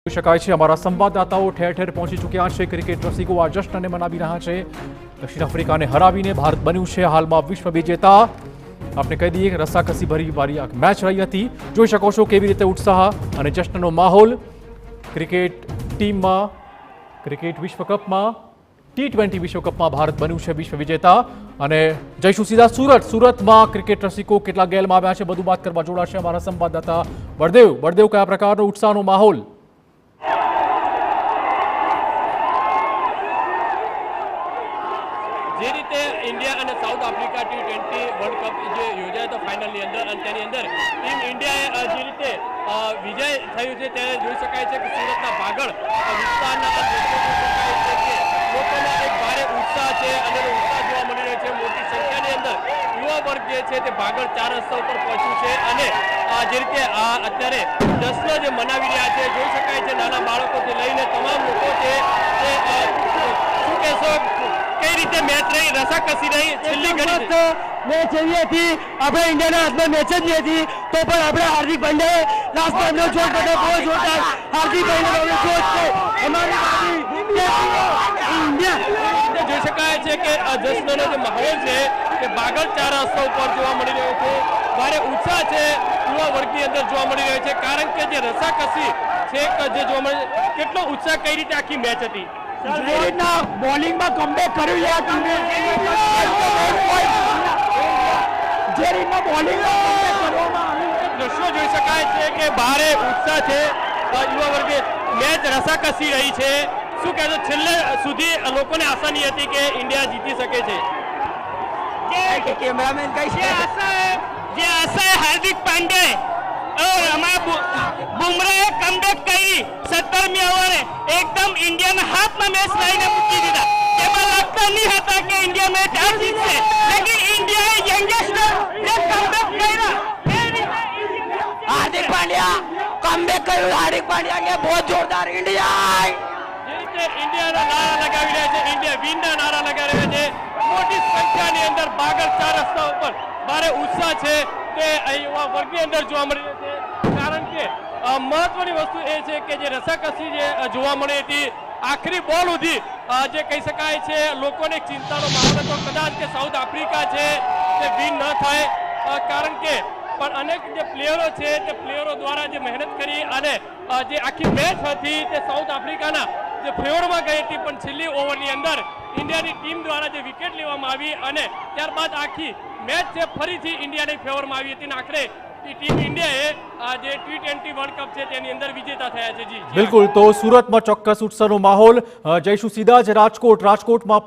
જોઈ શકાય છે અમારા સંવાદદાતાઓ ઠેર ઠેર પહોંચી ચૂક્યા છે। ક્રિકેટ રસિકો આ જશ્નને મનાવી રહ્યા છે। દક્ષિણ આફ્રિકાને હરાવીને ભારત બન્યું છે હાલમાં વિશ્વ વિજેતા। આપણે કહી દઈએ કે રસાકસી ભરી વારી આ મેચ રહી હતી। જોઈ શકો છો કેવી રીતે ઉત્સાહ અને જશ્નનો માહોલ ક્રિકેટ ટીમમાં। ક્રિકેટ વિશ્વકપમાં T20 વિશ્વકપમાં ભારત બન્યું છે વિશ્વ વિજેતા। અને જઈશું સીધા સુરતમાં ક્રિકેટ રસિકો કેટલા ગેલમાં આવ્યા છે બધું વાત કરવા જોડાશે અમારા સંવાદદાતા બળદેવ કયા પ્રકારનો ઉત્સાહનો માહોલ? જે રીતે ઇન્ડિયા અને south Africa T20 world cup જે યોજાયો હતો ફાઇનલની અંદર અને તેની અંદર ટીમ ઇન્ડિયાએ જે રીતે વિજય થયું છે ત્યારે જોઈ શકાય છે કે સુરતના ભાગળ વિસ્તારના લોકોમાં એક ભારે ઉત્સાહ છે અને ઉત્સાહ જોવા મળી રહ્યો છે। મોટી સંખ્યાની અંદર યુવા વર્ગ જે છે તે ભાગળ 4 રસ્તા ઉપર પહોંચ્યું છે અને જે રીતે અત્યારે જશ્ન જે મનાવી રહ્યા છે જોઈ શકાય છે નાના બાળકોથી લઈને તમામ લોકો છે તે શું કહેશો કઈ રીતે મેચ રહી રસાકસી રહી છેલ્લી ઘડી મેચ એવી હતી આપણે ઇન્ડિયાના હાથમાં મેચ જ નહીં હતી તો પણ આપણે હાર્દિક પંડ્યાએ લાસ્ટ એમનો જોર કર્યો બહુ જોરદાર હાર્દિક પંડ્યાનો જોર છે અમારી ઇન્ડિયા જોઈ શકાય છે કે જશ્નનો જે માહોલ છે તે બાગળ 4 રસ્તા ઉપર જોવા મળી રહ્યો છે। ભારે ઉત્સાહ છે યુવા વર્ગની અંદર જોવા મળી રહ્યો છે કારણ કે જે રસાકસી છે જે જોવા મળે કેટલો ઉત્સાહ કઈ રીતે આખી મેચ હતી જે રીતના બોલિંગમાં કમબેક કર્યું છે તમે જે રીતના બોલિંગમાં કમબેક કરવામાં આવ્યું દ્રશ્યો જોઈ શકાય છે કે ભારે ઉત્સાહ છે યુવા વર્ગે મેચ રસાકસી રહી છે। શું કહેશો છેલ્લે સુધી લોકોને આશા નહીં હતી કે ઇન્ડિયા જીતી શકે છે? कैमरामैन कैसे જે આશા હાર્દિક પાંડે और हमारा बुमराह कमबैक करी 17वीं ओवर एकदम इंडिया में हाथ में मैच लाइन मूकी दीदा एમાં लगता नहीं था कि इंडिया मैच आ जीतશે लेकिन इंडिया यंगस्टर ने कमबैक કર્યા। हार्दिक पांड्या कमबैक કર્યું हार्दिक पांड्या के बहुत जोरदार इंडिया જે રીતે ઇન્ડિયાના નારા લગાવી રહ્યા છે ઇન્ડિયા વિનના નારા લગાવી રહ્યા છે મોટી સંખ્યાની અંદર બાગળ 4 રસ્તા ઉપર ભારે ઉત્સાહ છે તે યુવા વર્ગની અંદર જોવા મળી રહ્યો છે કારણ કે મહત્વની વસ્તુ એ છે કે જે રસાકસી જે જોવા મળી હતી આખરી બોલ સુધી જે કહી શકાય છે લોકોને ચિંતાનો માહોલ હતો કદાચ કે સાઉથ આફ્રિકા છે તે વિન ન થાય કારણ કે પણ અનેક જે પ્લેયરો છે તે પ્લેયરો દ્વારા જે મહેનત કરી અને જે આખી મેચ હતી તે સાઉથ આફ્રિકાના જે ફેવરમાં ગઈ હતી પણ છેલ્લી ઓવરની અંદર ઇન્ડિયાની ટીમ દ્વારા જે વિકેટ લેવામાં આવી અને ત્યારબાદ આખી મેચ છે ફરીથી ઇન્ડિયાની ફેવરમાં આવી હતી અને આખરે ટીમ ઇન્ડિયાએ જે T20 વર્લ્ડ કપ છે તેની અંદર વિજેતા થયા છે। જી બિલકુલ, તો સુરતમાં ચોક્કસ ઉત્સાહનો માહોલ। જઈશું સીધા જ રાજકોટમાં